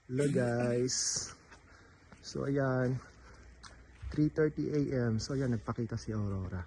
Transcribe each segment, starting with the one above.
Hello guys. So ayan, 3:30 AM. So ayan, nagpakita si Aurora.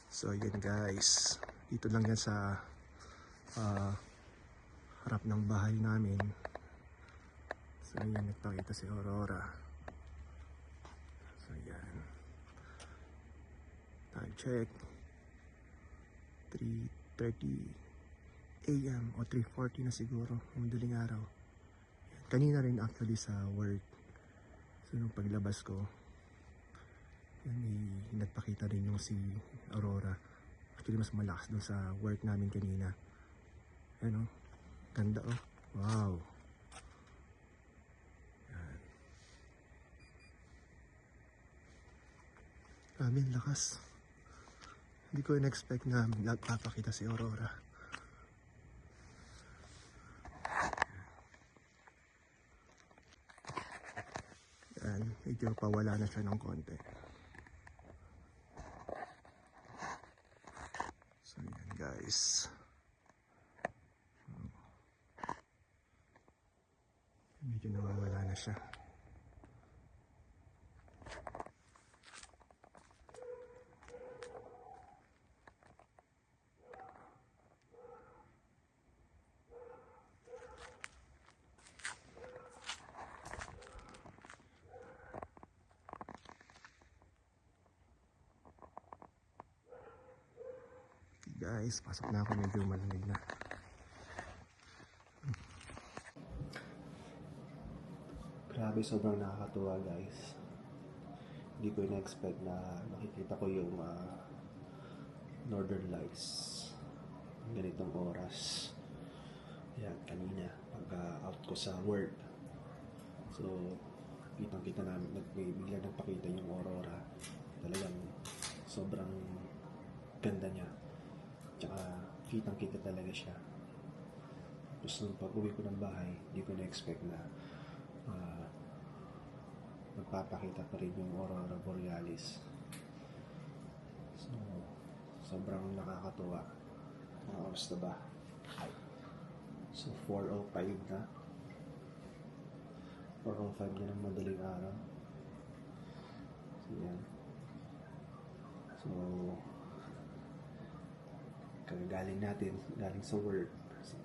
So ayan guys, dito lang yan sa harap ng bahay namin. So ayan, nagpakita si Aurora. So ayan, time check 3:30 AM o 3:40 na siguro, madaling araw. Kanina rin actually sa work. So nung paglabas ko, yan, nagpakita rin yung si Aurora. Actually mas malakas doon sa work namin kanina. Ano, ganda oh. Wow. Yan. Grabe, lakas. Hindi ko in-expect na magpapakita si Aurora. Yan, medyo pawala na siya ng konti. So yan guys. Medyo nawawala na siya. Guys, pasok na ako, medyo malamig na. Grabe, sobrang nakakatuwa guys. Hindi ko na-expect na makikita ko yung Northern Lights ganitong oras. Yan, kanina pag out ko sa work. So, kitang-kita namin, bigla nagpakita yung aurora. Talagang sobrang ganda niya. Tsaka kitang-kita talaga siya. Tapos nung pag-uwi ko ng bahay, hindi ko na-expect na magpapakita pa rin yung Aurora Borealis. So, sobrang nakakatuwa. Mga oras na ba? So, 4:05 na. 4:05 na ng madaling araw. So, yan. So, kagagaling natin, galing sa work. So,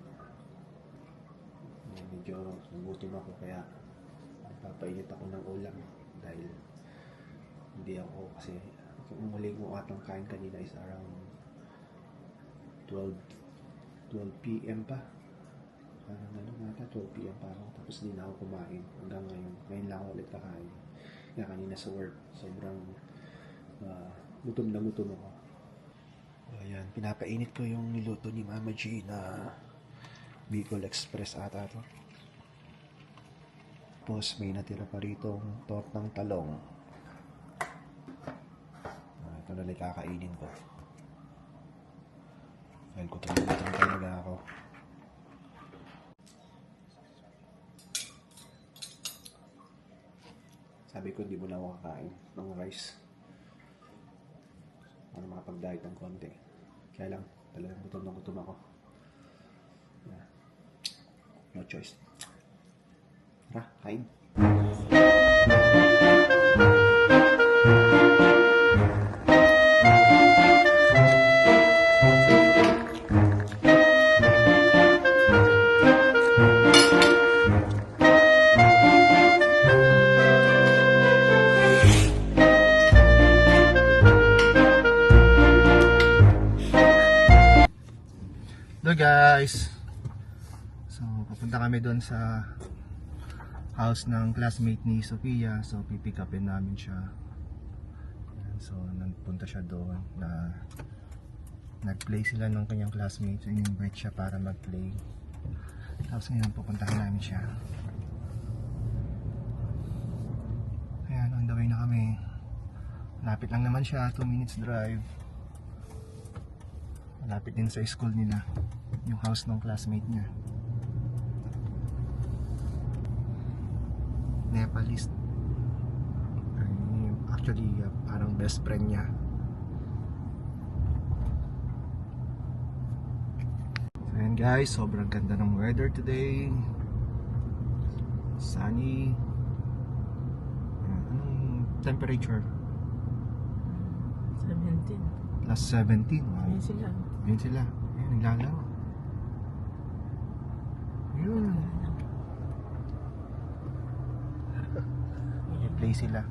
medyo nagutom ako kaya papainit ako ng ulam dahil hindi ako kasi umuli ko atang kain kanina is around 12 PM pa. Parang nata 12 PM pa ako, tapos hindi na ako kumain hanggang ngayon lang ako ulit kakain. Kaya kanina sa work sobrang gutom na gutom ako. Ayan, pinapainit ko yung niluto ni Mama G na Bicol Express ata to. Tapos may natira pa rito tortang talong. Ito na lang kakainin ko. Dahil ko talaga ako. Sabi ko hindi mo na ako kakain ng rice. Para makapag-diet ng konti. Kaya lang, talagang gutom na gutom ako. Yeah. No choice. Tara, kain. Hello guys. So, papunta kami doon sa house ng classmate ni Sofia. So, pipick upin namin siya. So, nagpunta siya doon na nag-play sila ng kanyang classmate. So, in-invite siya para mag-play. Tapos ngayon, pupuntahan namin siya. Ayan, on the way na kami. Lapit lang naman siya, 2 minutes drive. Malapit din sa school nila, yung house ng classmate niya. Nepalese. Actually, parang best friend niya. So ayan guys, sobrang ganda ng weather today. Sunny. Anong temperature? 17. Plus 17. Wow. Ayun sila. Ayun sila. Ayun, naglalaro. Ayun. Play sila.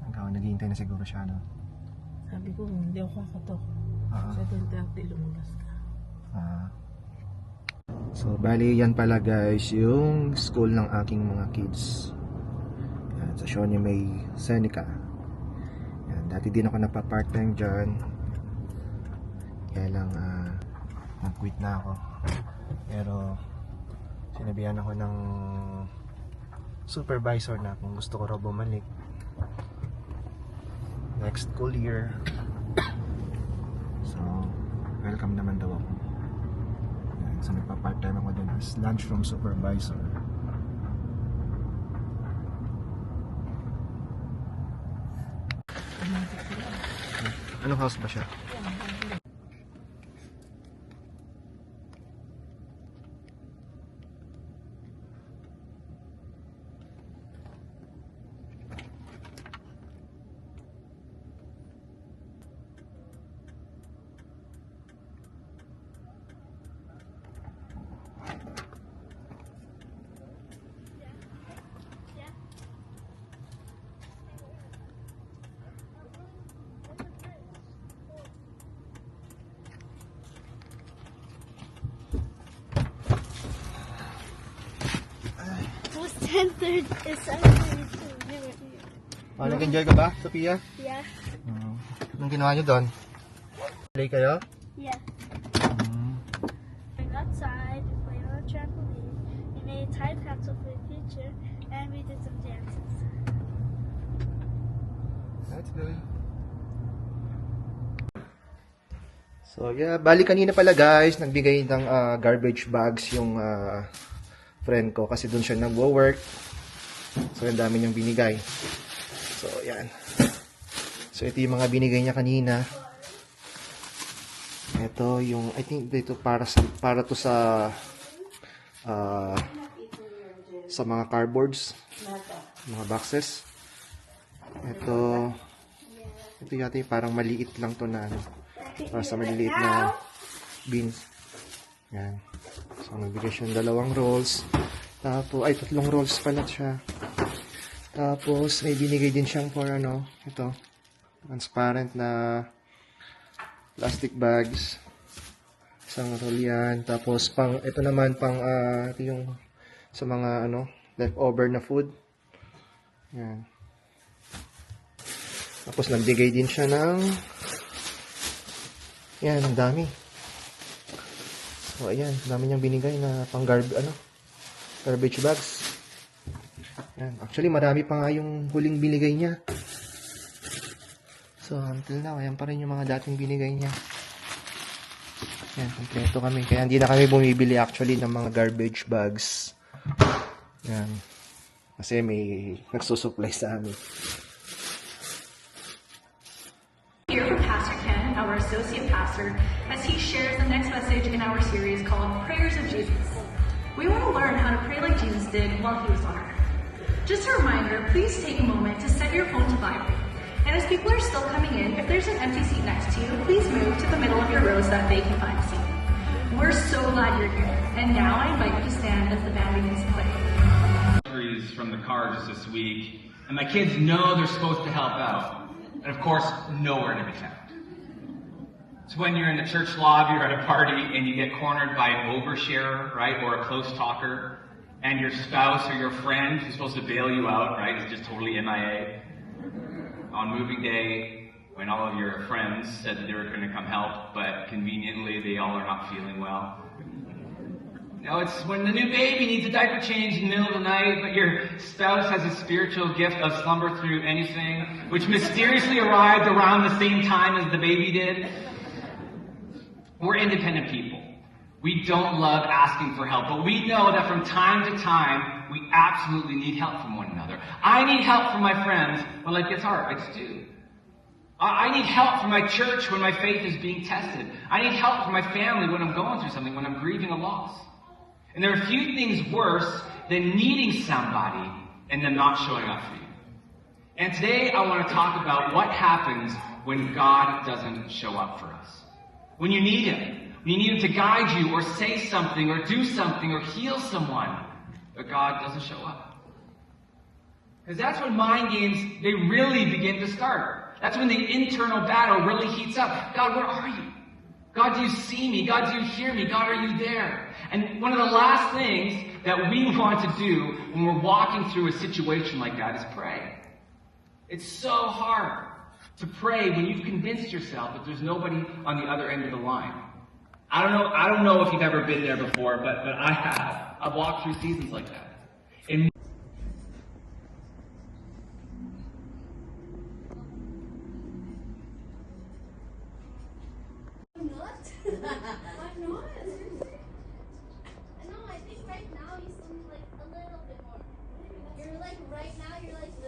Hanggang naghihintay na siguro siya, no? Sabi ko, hindi ako kakatok. Ah. Sa 20 lumabas ka. So, bali yan pala guys, yung school ng aking mga kids. Yan, sa Shawnee May Seneca. Yan, dati din ako nagpa-part-time dyan. Kaya lang, nag-quit na ako. Pero, sinabihan ako ng supervisor na kung gusto ko raw bumalik next school year. So, welcome naman daw ako. Yan, so nagpa-part-time ako dun as lunchroom supervisor. Anong house ba siya? Was 10:30 is 7:32. Nag-enjoy ka ba, Sophia? Yeah. Anong ginawa nyo doon? Play kayo? Yeah. Went outside, we played on a trampoline, we made a time capsule for the future, and we did some dances. That's good. So yeah, bali kanina pala guys, nagbigay ng garbage bags yung friend ko kasi doon siya nagwo-work. So ang dami niyang binigay. So yan. So ito yung mga binigay niya kanina. Ito yung, I think dito para to sa mga cardboards, mga boxes. Ito yata yung parang maliit lang to na para sa maliliit na beans. Yan. So nagbigay siya ng 2 rolls. Tapos, 3 rolls pala siya. Tapos, may binigay din siyang for ito, transparent na plastic bags. Isang roll yan. Tapos, ito naman, ito yung sa mga, leftover na food. Yan. Tapos, nagbigay din siya ng, yan, ang dami. So, ayan, dami niyang binigay na pang garbage bags. Yan. Actually, marami pa nga yung huling binigay niya. So, until now, ayan pa rin yung mga dating binigay niya. Yan, kompleto kami. Kaya hindi na kami bumibili actually ng mga garbage bags. Yan. Kasi may nagsusupply sa amin. Here from Pastor Ken, our associate pastor, as he shares the next message in our series called Prayers of Jesus. We want to learn how to pray like Jesus did while he was on earth. Just a reminder, please take a moment to set your phone to vibrate. And as people are still coming in, if there's an empty seat next to you, please move to the middle of your row so that they can find a seat. We're so glad you're here. And now I invite you to stand as the band begins to play. From the cars this week, and my kids know they're supposed to help out, and of course, nowhere to be found. It's when you're in the church lobby or at a party and you get cornered by an oversharer, right, or a close talker, and your spouse or your friend who's supposed to bail you out, right, is just totally MIA. On moving day, when all of your friends said that they were going to come help, but conveniently they all are not feeling well. No, it's when the new baby needs a diaper change in the middle of the night, but your spouse has a spiritual gift of slumber through anything, which mysteriously arrived around the same time as the baby did. We're independent people. We don't love asking for help, but we know that from time to time, we absolutely need help from one another. I need help from my friends when life gets hard. I just do. I need help from my church when my faith is being tested. I need help from my family when I'm going through something, when I'm grieving a loss. And there are few things worse than needing somebody and them not showing up for you. And today I want to talk about what happens when God doesn't show up for us. When you need Him. When you need Him to guide you or say something or do something or heal someone, but God doesn't show up. Because that's when mind games, they really begin to start. That's when the internal battle really heats up. God, where are you? God, do you see me? God, do you hear me? God, are you there? And one of the last things that we want to do when we're walking through a situation like that is pray. It's so hard to pray when you've convinced yourself that there's nobody on the other end of the line. I don't know if you've ever been there before, but I have. I've walked through seasons like that. And Why not? No, I think right now you seem like a little bit more. You're like right now you're like